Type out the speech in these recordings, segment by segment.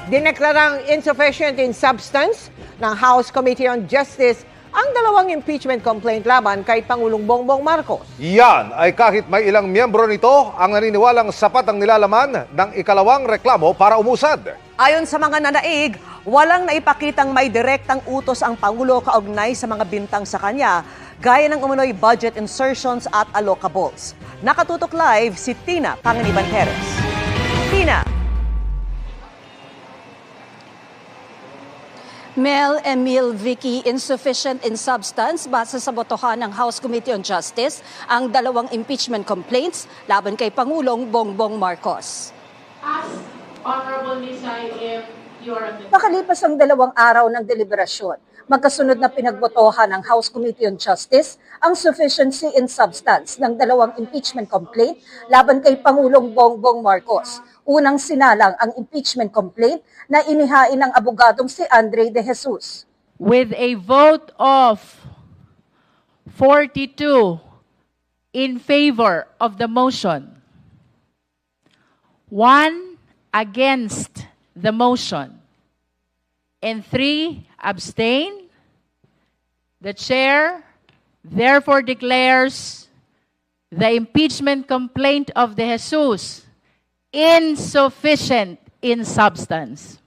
Dineklarang insufficient in substance ng House Committee on Justice ang dalawang impeachment complaint laban kay Pangulong Bongbong Marcos. Yan ay kahit may ilang miyembro nito ang naniniwalang sapat ang nilalaman ng ikalawang reklamo para umusad. Ayon sa mga nanaig, walang naipakitang may direktang utos ang Pangulo kaugnay sa mga bintang sa kanya, gaya ng umunoy budget insertions at allocables. Nakatutok live si Tina Panganiban Perez. Tina. Mel, Emil, Vicky, insufficient in substance base sa botohan ng House Committee on Justice ang dalawang impeachment complaints laban kay Pangulong Bongbong Marcos. Ask Honorable Nisay if you are... Makalipas ang 2 araw ng deliberasyon, magkasunod na pinagbotohan ng House Committee on Justice ang sufficiency in substance ng dalawang impeachment complaint laban kay Pangulong Bongbong Marcos. Unang sinalang ang impeachment complaint na inihain ng abogadong si Andre De Jesus. With a vote of 42 in favor of the motion, 1 against the motion, and 3 abstain, the chair therefore declares the impeachment complaint of De Jesus insufficient in substance.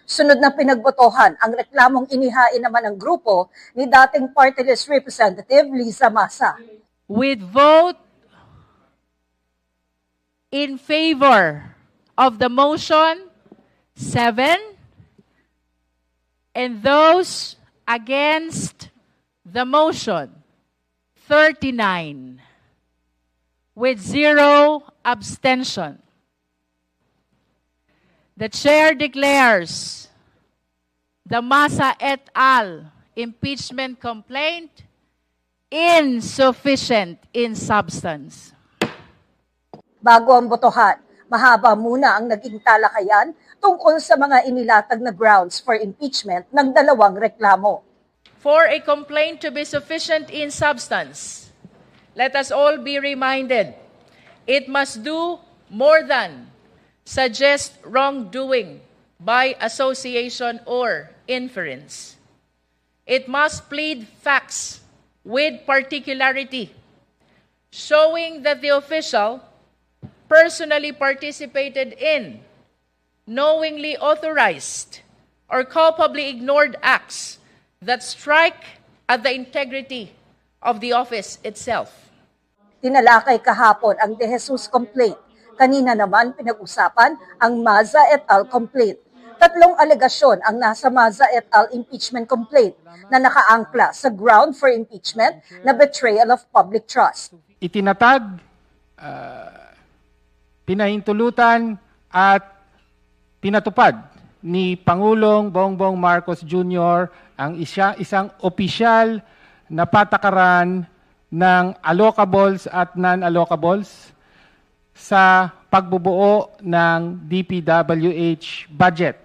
Sunod na pinagbotohan ang reklamong inihain naman ng grupo ni dating party list representative Liza Masa. With vote in favor of the motion, 7, and those against the motion, 39, with 0 abstention. The chair declares the Masa et al. Impeachment complaint insufficient in substance. Bago ang botohan, mahaba muna ang naging talakayan tungkol sa mga inilatag na grounds for impeachment ng dalawang reklamo. For a complaint to be sufficient in substance, let us all be reminded, it must do more than suggest wrongdoing by association or inference. It must plead facts with particularity, showing that the official personally participated in, knowingly authorized, or culpably ignored acts that strike at the integrity of the office itself. Tinalakay kahapon ang De Jesus complaint. Kanina naman pinag-usapan ang Maza et al. Complaint. 3 alegasyon ang nasa Maza et al. Impeachment complaint na nakaangkla sa ground for impeachment na betrayal of public trust. Itinatag, pinahintulutan at pinatupad ni Pangulong Bongbong Marcos Jr. ang isang opisyal na patakaran ng allocables at non-allocables sa pagbubuo ng DPWH budget.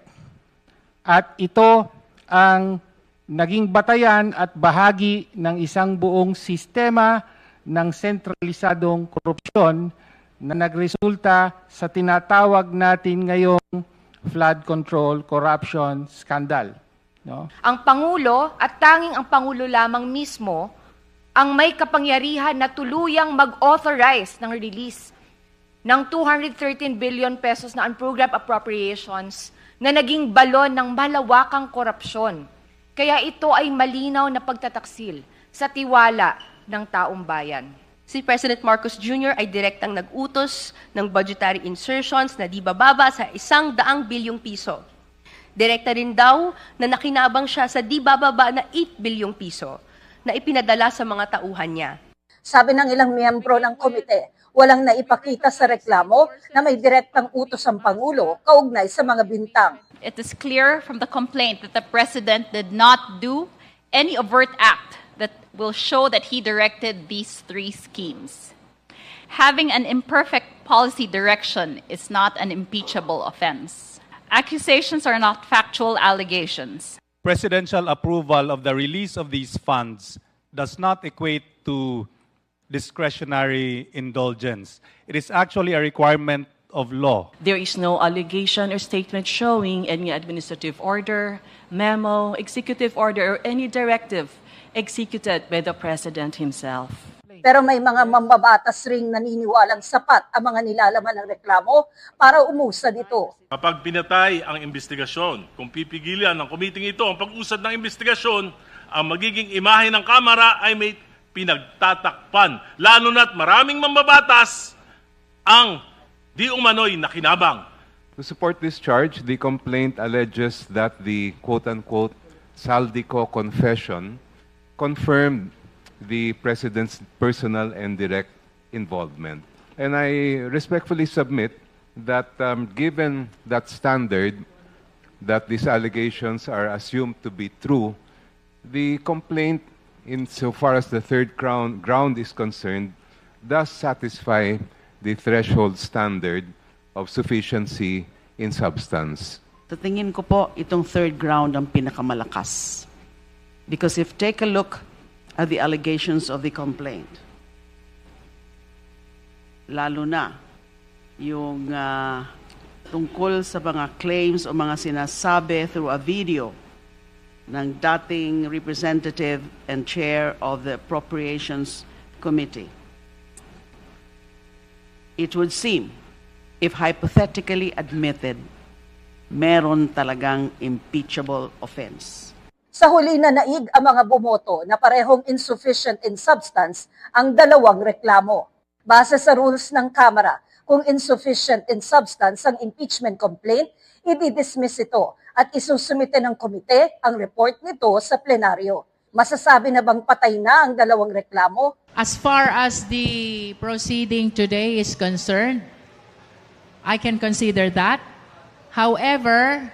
At ito ang naging batayan at bahagi ng isang buong sistema ng sentralisadong korupsyon na nagresulta sa tinatawag natin ngayong flood control corruption scandal. No? Ang Pangulo at tanging ang Pangulo lamang mismo ang may kapangyarihan na tuluyang mag-authorize ng release ng 213 billion pesos na unprogrammed appropriations na naging balon ng malawakang korupsyon. Kaya ito ay malinaw na pagtataksil sa tiwala ng taong bayan. Si President Marcos Jr. ay direktang nag-utos ng budgetary insertions na di bababa sa 100 bilyong piso. Direkta rin daw na nakinabang siya sa di bababa na 8 bilyong piso na ipinadala sa mga tauhan niya. Sabi ng ilang miyembro ng komite, walang naipakita sa reklamo na may direktang utos ang Pangulo kaugnay sa mga bintang. It is clear from the complaint that the President did not do any overt act that will show that he directed these 3 schemes. Having an imperfect policy direction is not an impeachable offense. Accusations are not factual allegations. Presidential approval of the release of these funds does not equate to discretionary indulgence. It is actually a requirement of law. There is no allegation or statement showing any administrative order, memo, executive order, or any directive executed by the President himself. Pero may mga mambabatas ring naniniwalang sapat ang mga nilalaman ng reklamo para umusad ito. Kapag pinatay ang investigasyon, kung pipigilan ng komiting ito ang pag-usad ng investigasyon, ang magiging imahe ng Kamara ay may pinagtatakpan. Lalo na't maraming mambabatas ang di umano'y nakinabang. To support this charge, the complaint alleges that the quote-unquote Saldico confession confirmed the President's personal and direct involvement. And I respectfully submit that given that standard, that these allegations are assumed to be true, the complaint, insofar as the third ground is concerned, does satisfy the threshold standard of sufficiency in substance. Sa tingin ko po, itong third ground ang pinakamalakas. Because if take a look at the allegations of the complaint, lalo na yung tungkol sa mga claims o mga sinasabi through a video ng dating representative and chair of the Appropriations Committee. It would seem, if hypothetically admitted, meron talagang impeachable offense. Sa huli na naig ang mga bumoto na parehong insufficient in substance ang dalawang reklamo. Base sa rules ng Kamara, kung insufficient in substance ang impeachment complaint, i-dismiss ito at isusumite ng komite ang report nito sa plenaryo. Masasabi na bang patay na ang dalawang reklamo? As far as the proceeding today is concerned, I can consider that. However,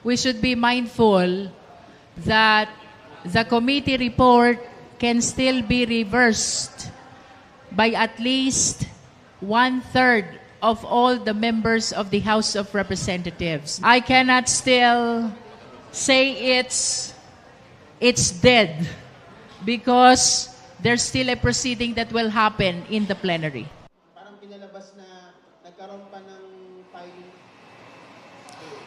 we should be mindful that the committee report can still be reversed by at least 1/3 of all the members of the House of Representatives. I cannot still say it's dead because there's still a proceeding that will happen in the plenary. Parang pinalabas na nagkaroon pa ng filing.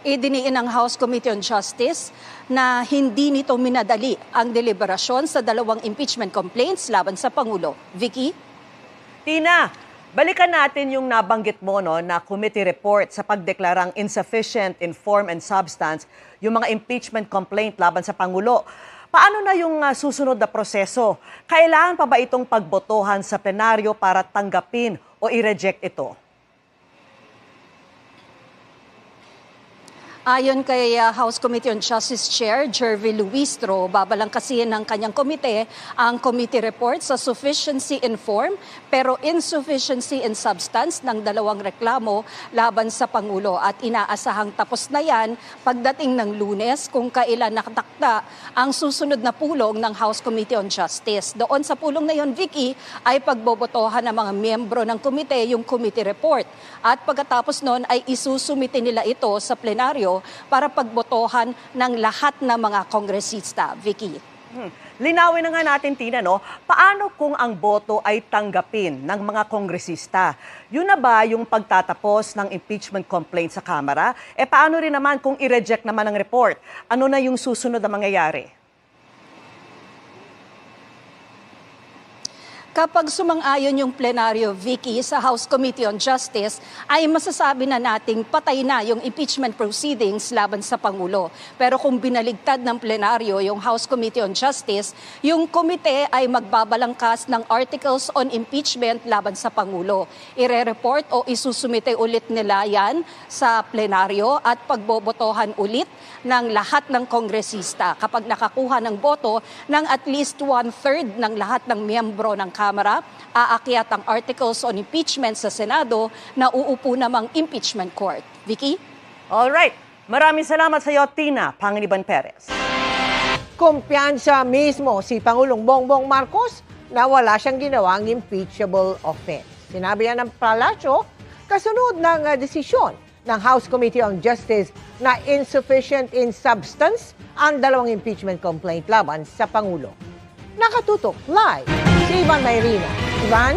Idiniin ng House Committee on Justice na hindi nito minadali ang deliberasyon sa dalawang impeachment complaints laban sa Pangulo. Vicky? Tina, balikan natin yung nabanggit mo na committee report sa pagdeklarang insufficient in form and substance yung mga impeachment complaint laban sa Pangulo. Paano na yung susunod na proseso? Kailangan pa ba itong pagbotohan sa plenaryo para tanggapin o i-reject ito? Ayon kay House Committee on Justice Chair Jervy Luistro, babalangkasihin ng kanyang komite ang committee report sa sufficiency in form pero insufficiency in substance ng dalawang reklamo laban sa Pangulo at inaasahang tapos na yan pagdating ng Lunes kung kailan nakatakda ang susunod na pulong ng House Committee on Justice. Doon sa pulong na yon, Vicky, ay pagbobotohan ng mga miyembro ng komite yung committee report at pagkatapos noon ay isusumite nila ito sa plenaryo para pagbotohan ng lahat ng mga kongresista. Vicky. Linawin na nga natin, Tina, paano kung ang boto ay tanggapin ng mga kongresista? Yun na ba yung pagtatapos ng impeachment complaint sa Kamara? Paano rin naman kung i-reject naman ang report? Ano na yung susunod na mangyayari? Kapag sumang-ayon yung plenaryo, Vicky, sa House Committee on Justice, ay masasabi na nating patay na yung impeachment proceedings laban sa Pangulo. Pero kung binaligtad ng plenaryo yung House Committee on Justice, yung komite ay magbabalangkas ng articles on impeachment laban sa Pangulo. Ire-report o isusumite ulit nila yan sa plenaryo at pagbobotohan ulit ng lahat ng kongresista. Kapag nakakuha ng boto ng at least 1/3 ng lahat ng miyembro ng Kamara, aakyat ang articles on impeachment sa Senado na uupo namang impeachment court. Vicky? Alright. Maraming salamat sa iyo, Tina Panganiban Perez. Kumpiyansa mismo si Pangulong Bongbong Marcos na wala siyang ginawang impeachable offense. Sinabi yan ng palasyo kasunod ng desisyon ng House Committee on Justice na insufficient in substance ang dalawang impeachment complaint laban sa Pangulo. Nakatutok live si Ivan Mayrina. Ivan?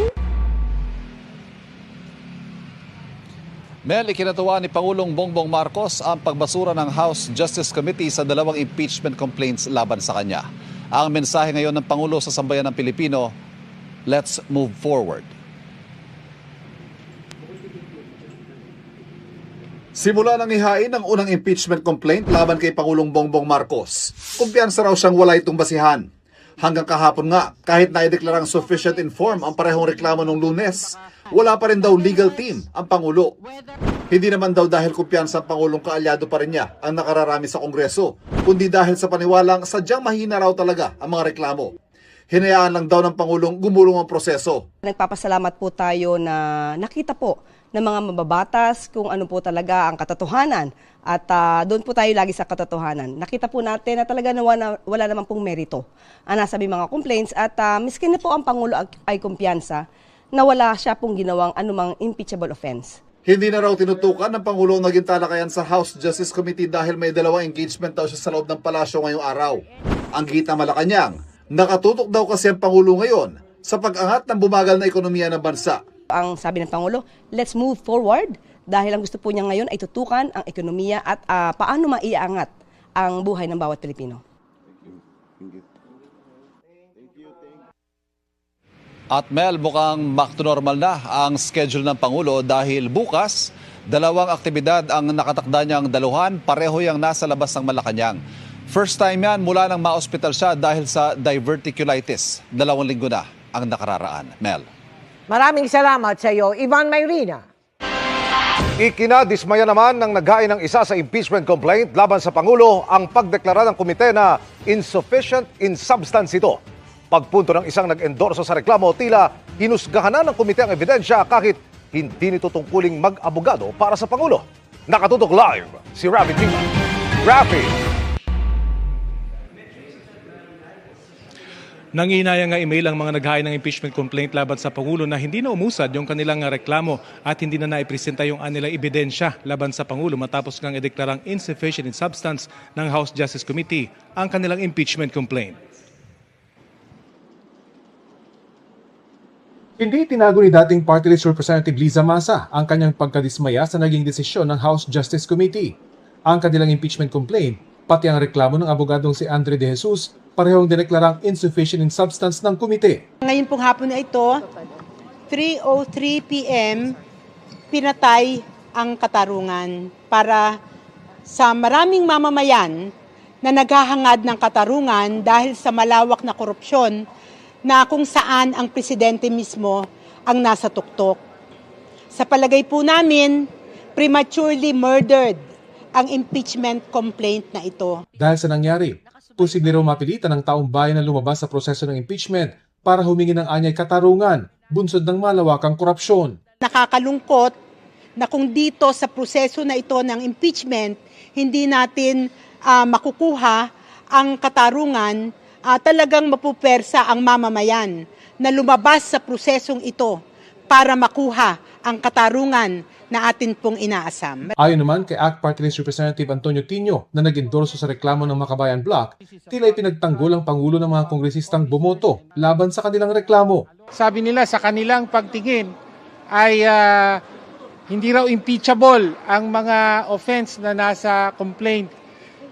Mel, ikinatuwa ni Pangulong Bongbong Marcos ang pagbasura ng House Justice Committee sa 2 impeachment complaints laban sa kanya. Ang mensahe ngayon ng Pangulo sa sambayan ng Pilipino, let's move forward. Simula nang ihain ang unang impeachment complaint laban kay Pangulong Bongbong Marcos, kumpiyansa raw siyang wala itong basihan. Hanggang kahapon nga, kahit naideklarang sufficient in form ang parehong reklamo nung Lunes, wala pa rin daw legal team ang Pangulo. Hindi naman daw dahil kumpiyansa ang Pangulong kaalyado pa rin niya ang nakararami sa Kongreso, kundi dahil sa paniwalang sadyang mahina raw talaga ang mga reklamo. Hinayaan lang daw ng Pangulong gumulong ang proseso. Nagpapasalamat po tayo na nakita po ng mga mababatas kung ano po talaga ang katotohanan. At doon po tayo lagi sa katotohanan. Nakita po natin na talaga wala naman pong merito ang nasa mga complaints at miskin na po ang Pangulo ay kumpiyansa na wala siya pong ginawang anumang impeachable offense. Hindi na raw tinutukan ng Pangulo ang naging talakayan sa House Justice Committee dahil may 2 engagement daw siya sa loob ng palasyo ngayong araw. Ang gitna Malacanang, nakatutok daw kasi ang Pangulo ngayon sa pag-angat ng bumagal na ekonomiya ng bansa. Ang sabi ng Pangulo, let's move forward dahil ang gusto po niya ngayon ay tutukan ang ekonomiya at paano maiangat ang buhay ng bawat Pilipino. At Mel, mukhang back to normal na ang schedule ng Pangulo dahil bukas, 2 aktibidad ang nakatakda niyang daluhan, pareho yang nasa labas ng Malacanang. First time yan mula nang ma-hospital siya dahil sa diverticulitis. 2 linggo na ang nakararaan. Mel. Maraming salamat sa iyo, Ivan Mayrina. Ikinadismaya naman ng naghain ng isa sa impeachment complaint laban sa Pangulo ang pagdeklara ng komite na insufficient in substance ito. Pagpunto ng isang nag-endorso sa reklamo, tila hinusgahan na ng komite ang ebidensya kahit hindi nito tungkuling mag-abogado para sa Pangulo. Nakatutok live si Rafi Tima. Rafi! Nanginayang nga email ang mga naghain ng impeachment complaint laban sa Pangulo na hindi na umusad yung kanilang reklamo at hindi na naipresenta yung anilang ebidensya laban sa Pangulo matapos ngang ideklarang insufficient in substance ng House Justice Committee ang kanilang impeachment complaint. Hindi tinago ni dating Party List Representative Liza Masa ang kanyang pagkadismaya sa naging desisyon ng House Justice Committee. Ang kanilang impeachment complaint, pati ang reklamo ng abogadong si Andre De Jesus, parehong dineklarang insufficient in substance ng komite. Ngayon pong hapon na ito, 3:03 p.m., pinatay ang katarungan para sa maraming mamamayan na naghahangad ng katarungan dahil sa malawak na korupsyon na kung saan ang presidente mismo ang nasa tuktok. Sa palagay po namin, prematurely murdered ang impeachment complaint na ito. Dahil sa nangyari, posible raw mapilitan ng taong bayan na lumabas sa proseso ng impeachment para humingi ng anyay katarungan, bunsod ng malawakang korupsyon. Nakakalungkot na kung dito sa proseso na ito ng impeachment, hindi natin makukuha ang katarungan, talagang mapupersa ang mamamayan na lumabas sa prosesong ito para makuha ang katarungan na atin pong inaasam. Ayon naman kay ACT Party List Representative Antonio Tino na nag-endorso sa reklamo ng Makabayan Bloc, tila ipinagtanggol ang Pangulo ng mga kongresistang bumoto laban sa kanilang reklamo. Sabi nila sa kanilang pagtingin ay hindi raw impeachable ang mga offense na nasa complaint.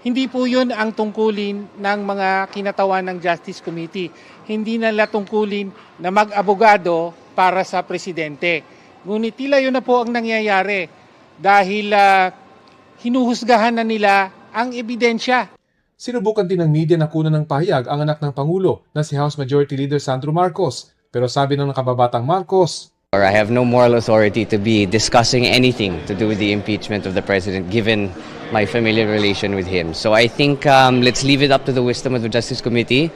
Hindi po yun ang tungkulin ng mga kinatawan ng Justice Committee. Hindi nila tungkulin na mag-abogado para sa presidente. Ngunit tila yun na po ang nangyayari dahil hinuhusgahan na nila ang ebidensya. Sinubukan din ng media na kunan ng pahayag ang anak ng Pangulo na si House Majority Leader Sandro Marcos. Pero sabi ng nakababatang Marcos, I have no moral authority to be discussing anything to do with the impeachment of the president given my familiar relation with him. So I think let's leave it up to the wisdom of the Justice Committee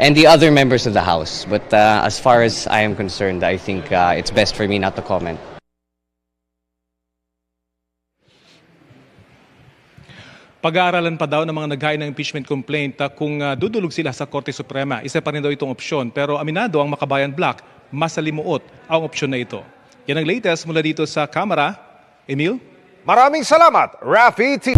and the other members of the House. But as far as I am concerned, I think it's best for me not to comment. Pag-aaralan pa daw ng mga naghain ng impeachment complaint kung dudulog sila sa Korte Suprema. Isa pa rin daw itong opsyon. Pero aminado ang Makabayan Bloc, masalimuot ang opsyon na ito. Yan ang latest mula dito sa Kamara. Emil? Maraming salamat, Rafi T.